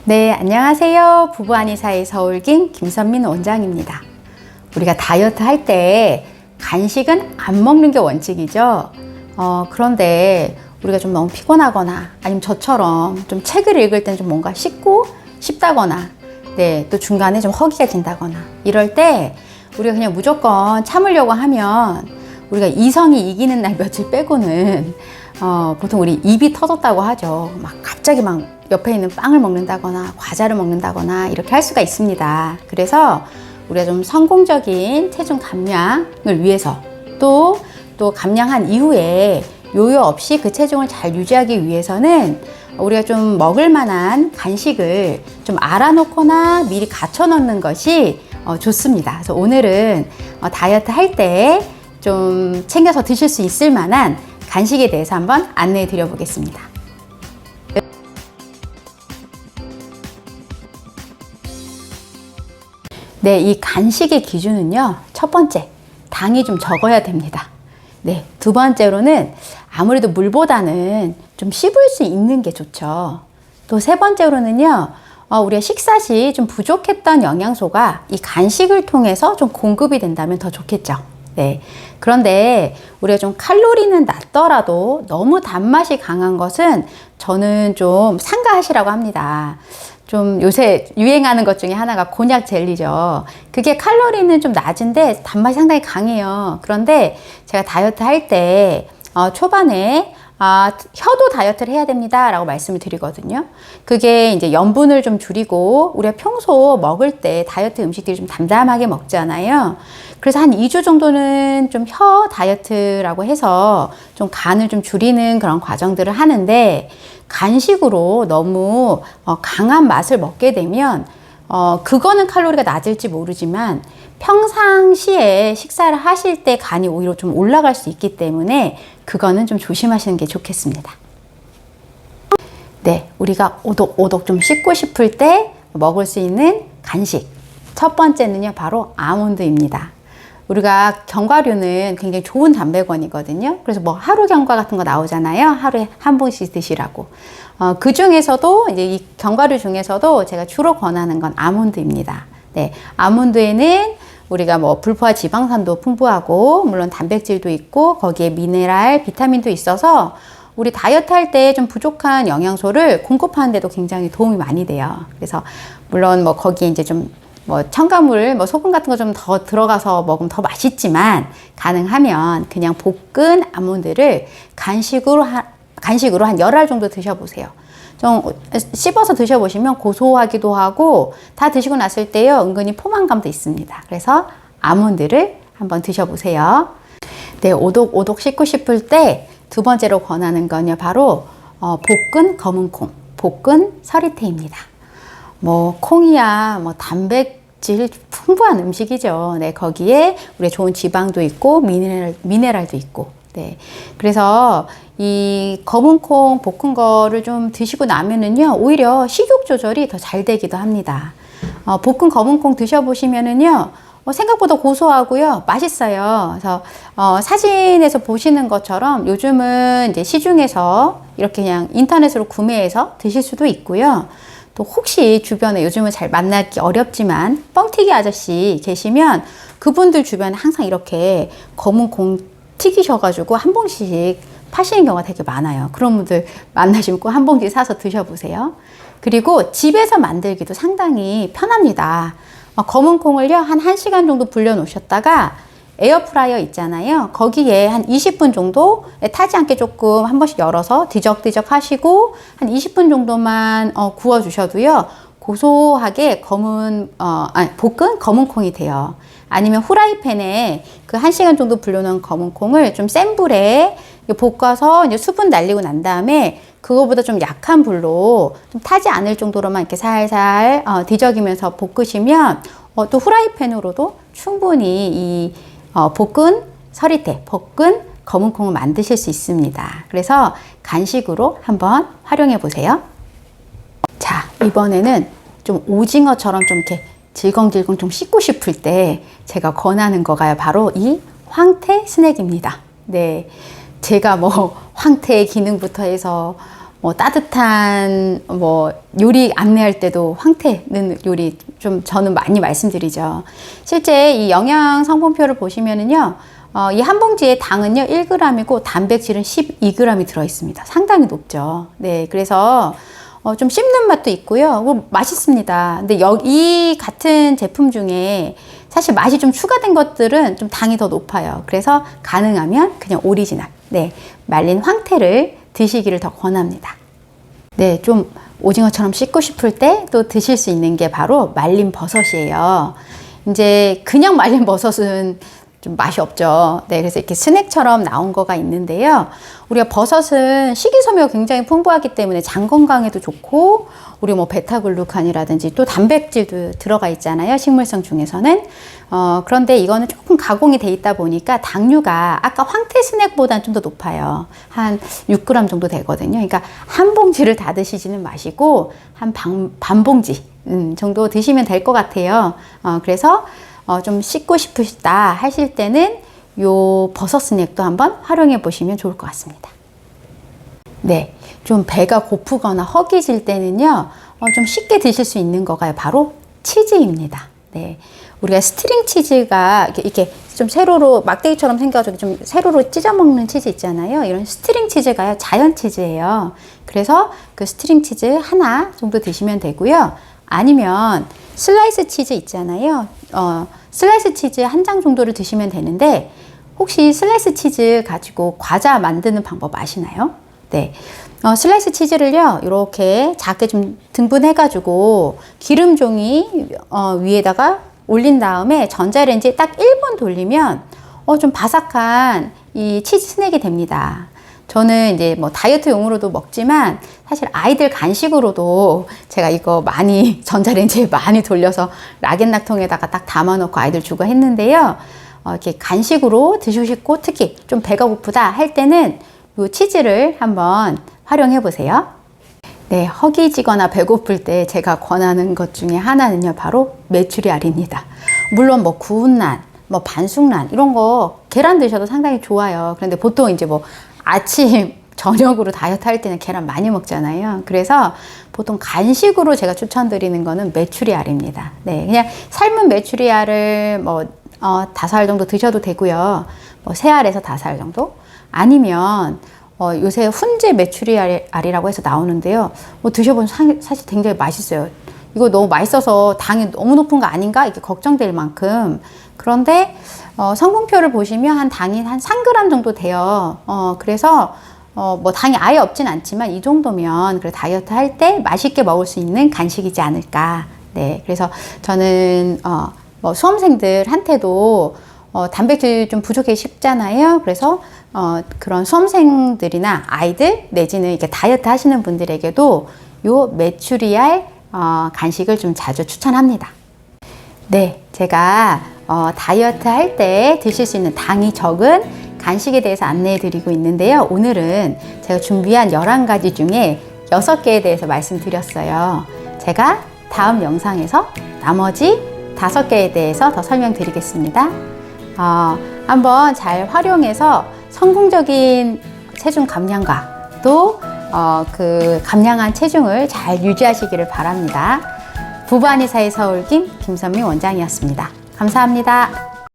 네, 안녕하세요. 부부 한의사의 서울김 김선민 원장입니다. 우리가 다이어트 할 때 간식은 안 먹는 게 원칙이죠. 그런데 우리가 좀 너무 피곤하거나 아니면 저처럼 좀 책을 읽을 땐 좀 뭔가 씻고 싶다거나 네, 또 중간에 좀 허기가 진다거나 이럴 때 우리가 그냥 무조건 참으려고 하면 우리가 이성이 이기는 날 며칠 빼고는 보통 우리 입이 터졌다고 하죠. 막 갑자기 막 옆에 있는 빵을 먹는다거나 과자를 먹는다거나 이렇게 할 수가 있습니다. 그래서 우리가 좀 성공적인 체중 감량을 위해서 또 감량한 이후에 요요 없이 그 체중을 잘 유지하기 위해서는 우리가 좀 먹을 만한 간식을 좀 알아놓거나 미리 갖춰 놓는 것이 좋습니다. 그래서 오늘은 다이어트 할 때 좀 챙겨서 드실 수 있을 만한 간식에 대해서 한번 안내해 드려 보겠습니다. 네, 이 간식의 기준은요, 첫 번째, 당이 좀 적어야 됩니다. 네, 두 번째로는 아무래도 물보다는 좀 씹을 수 있는 게 좋죠. 또 세 번째로는요, 우리가 식사 시 좀 부족했던 영양소가 이 간식을 통해서 좀 공급이 된다면 더 좋겠죠. 네. 그런데 우리가 좀 칼로리는 낮더라도 너무 단맛이 강한 것은 저는 좀 삼가하시라고 합니다. 좀 요새 유행하는 것 중에 하나가 곤약 젤리죠. 그게 칼로리는 좀 낮은데 단맛이 상당히 강해요. 그런데 제가 다이어트 할 때 초반에 혀도 다이어트를 해야 됩니다 라고 말씀을 드리거든요. 그게 이제 염분을 좀 줄이고 우리가 평소 먹을 때 다이어트 음식들이 좀 담담하게 먹잖아요. 그래서 한 2주 정도는 좀 혀 다이어트라고 해서 좀 간을 좀 줄이는 그런 과정들을 하는데, 간식으로 너무 강한 맛을 먹게 되면 그거는 칼로리가 낮을지 모르지만 평상시에 식사를 하실 때 간이 오히려 좀 올라갈 수 있기 때문에 그거는 좀 조심하시는 게 좋겠습니다. 네, 우리가 오독오독 좀 씹고 싶을 때 먹을 수 있는 간식. 첫 번째는요, 바로 아몬드입니다. 우리가 견과류는 굉장히 좋은 단백원이거든요. 그래서 뭐 하루 견과 같은 거 나오잖아요. 하루에 한 번씩 드시라고. 그 중에서도 이제 이 견과류 중에서도 제가 주로 권하는 건 아몬드입니다. 네, 아몬드에는 우리가 뭐 불포화 지방산도 풍부하고 물론 단백질도 있고 거기에 미네랄, 비타민도 있어서 우리 다이어트 할 때 좀 부족한 영양소를 공급하는 데도 굉장히 도움이 많이 돼요. 그래서 물론 뭐 거기에 이제 좀 뭐 첨가물, 뭐 소금 같은 거 좀 더 들어가서 먹으면 더 맛있지만 가능하면 그냥 볶은 아몬드를 간식으로 한 열알 정도 드셔보세요. 좀 씹어서 드셔보시면 고소하기도 하고 다 드시고 났을 때요 은근히 포만감도 있습니다. 그래서 아몬드를 한번 드셔보세요. 네, 오독오독 씹고 싶을 때 두 번째로 권하는 건요 바로 볶은 검은콩, 볶은 서리태입니다. 뭐 콩이야 뭐 단백질 풍부한 음식이죠. 네, 거기에 우리 좋은 지방도 있고 미네랄도 있고. 네, 그래서 이 검은콩 볶은 거를 좀 드시고 나면은요 오히려 식욕 조절이 더 잘 되기도 합니다. 볶은 검은콩 드셔보시면은요 생각보다 고소하고요 맛있어요. 그래서 사진에서 보시는 것처럼 요즘은 이제 시중에서 이렇게 그냥 인터넷으로 구매해서 드실 수도 있고요. 또 혹시 주변에 요즘은 잘 만나기 어렵지만 뻥튀기 아저씨 계시면 그분들 주변에 항상 이렇게 검은 콩 튀기셔가지고 한 봉씩 파시는 경우가 되게 많아요. 그런 분들 만나시면 꼭 한 봉지 사서 드셔보세요. 그리고 집에서 만들기도 상당히 편합니다. 검은 콩을요 한 1시간 정도 불려 놓으셨다가 에어프라이어 있잖아요. 거기에 한 20분 정도 타지 않게 조금 한 번씩 열어서 뒤적뒤적 하시고 한 20분 정도만 구워 주셔도요 고소하게 볶은 검은 콩이 돼요. 아니면 후라이팬에 그 1시간 정도 불려놓은 검은 콩을 좀 센 불에 볶아서 이제 수분 날리고 난 다음에 그거보다 좀 약한 불로 좀 타지 않을 정도로만 이렇게 살살 뒤적이면서 볶으시면 또 후라이팬으로도 충분히 이 볶은 서리태, 볶은 검은콩을 만드실 수 있습니다. 그래서 간식으로 한번 활용해 보세요. 자, 이번에는 좀 오징어처럼 좀 이렇게 질겅질겅 좀 씹고 싶을 때 제가 권하는 거가 바로 이 황태 스낵입니다. 네, 제가 뭐 황태의 기능부터 해서 뭐 따뜻한 뭐 요리 안내할 때도 황태 넣는 요리 좀 저는 많이 말씀드리죠. 실제 이 영양 성분표를 보시면은요, 이 한 봉지에 당은요 1g이고 단백질은 12g이 들어 있습니다. 상당히 높죠. 네, 그래서 좀 씹는 맛도 있고요. 맛있습니다. 근데 이 같은 제품 중에 사실 맛이 좀 추가된 것들은 좀 당이 더 높아요. 그래서 가능하면 그냥 오리지널, 네, 말린 황태를 드시기를 더 권합니다. 네, 좀 오징어처럼 씹고 싶을 때 또 드실 수 있는 게 바로 말린 버섯이에요. 이제 그냥 말린 버섯은 좀 맛이 없죠. 네, 그래서 이렇게 스낵처럼 나온 거가 있는데요. 우리가 버섯은 식이섬유가 굉장히 풍부하기 때문에 장 건강에도 좋고, 우리 뭐 베타글루칸이라든지 또 단백질도 들어가 있잖아요. 식물성 중에서는. 그런데 이거는 조금 가공이 돼 있다 보니까 당류가 아까 황태 스낵보다는 좀 더 높아요. 한 6g 정도 되거든요. 그러니까 한 봉지를 다 드시지는 마시고 한 반 봉지 정도 드시면 될 것 같아요. 그래서 좀 씻고 싶으시다 하실 때는 요 버섯 스낵도 한번 활용해 보시면 좋을 것 같습니다. 네, 좀 배가 고프거나 허기질 때는요, 좀 쉽게 드실 수 있는 거가 바로 치즈입니다. 네, 우리가 스트링 치즈가 이렇게 좀 세로로 막대기처럼 생겨가지고 좀 세로로 찢어 먹는 치즈 있잖아요. 이런 스트링 치즈가 자연 치즈예요. 그래서 그 스트링 치즈 하나 정도 드시면 되고요. 아니면 슬라이스 치즈 있잖아요. 슬라이스 치즈 한 장 정도를 드시면 되는데, 혹시 슬라이스 치즈 가지고 과자 만드는 방법 아시나요? 네. 슬라이스 치즈를요, 이렇게 작게 좀 등분해가지고 기름 종이 위에다가 올린 다음에 전자레인지에 딱 1분 돌리면 좀 바삭한 이 치즈 스낵이 됩니다. 저는 이제 뭐 다이어트용으로도 먹지만 사실 아이들 간식으로도 제가 이거 많이 전자레인지에 많이 돌려서 락앤락통에다가 딱 담아놓고 아이들 주고 했는데요. 이렇게 간식으로 드시고 싶고 특히 좀 배가 고프다 할 때는 이 치즈를 한번 활용해 보세요. 네, 허기지거나 배고플 때 제가 권하는 것 중에 하나는요, 바로 메추리알입니다. 물론 뭐 구운 난, 뭐 반숙란 이런 거 계란 드셔도 상당히 좋아요. 그런데 보통 이제 뭐 아침, 저녁으로 다이어트 할 때는 계란 많이 먹잖아요. 그래서 보통 간식으로 제가 추천드리는 거는 메추리알입니다. 네, 그냥 삶은 메추리알을 뭐 5알 정도 드셔도 되고요. 뭐 3알에서 5알 정도? 아니면 요새 훈제 메추리알이라고 해서 나오는데요. 뭐 드셔보면 사실 굉장히 맛있어요. 이거 너무 맛있어서 당이 너무 높은 거 아닌가? 이렇게 걱정될 만큼. 그런데 성분표를 보시면 한 당이 한 3g 정도 돼요. 그래서 뭐 당이 아예 없진 않지만 이 정도면 그래 다이어트 할 때 맛있게 먹을 수 있는 간식이지 않을까. 네, 그래서 저는 뭐 수험생들한테도 단백질 좀 부족하기 쉽잖아요. 그래서 그런 수험생들이나 아이들 내지는 이렇게 다이어트 하시는 분들에게도 요 메추리알 간식을 좀 자주 추천합니다. 네, 제가 다이어트 할 때 드실 수 있는 당이 적은 간식에 대해서 안내해 드리고 있는데요. 오늘은 제가 준비한 11가지 중에 6개에 대해서 말씀드렸어요. 제가 다음 영상에서 나머지 5개에 대해서 더 설명드리겠습니다. 한번 잘 활용해서 성공적인 체중 감량과 또 그 감량한 체중을 잘 유지하시기를 바랍니다. 부부한의사의 서울김 김선미 원장이었습니다. 감사합니다.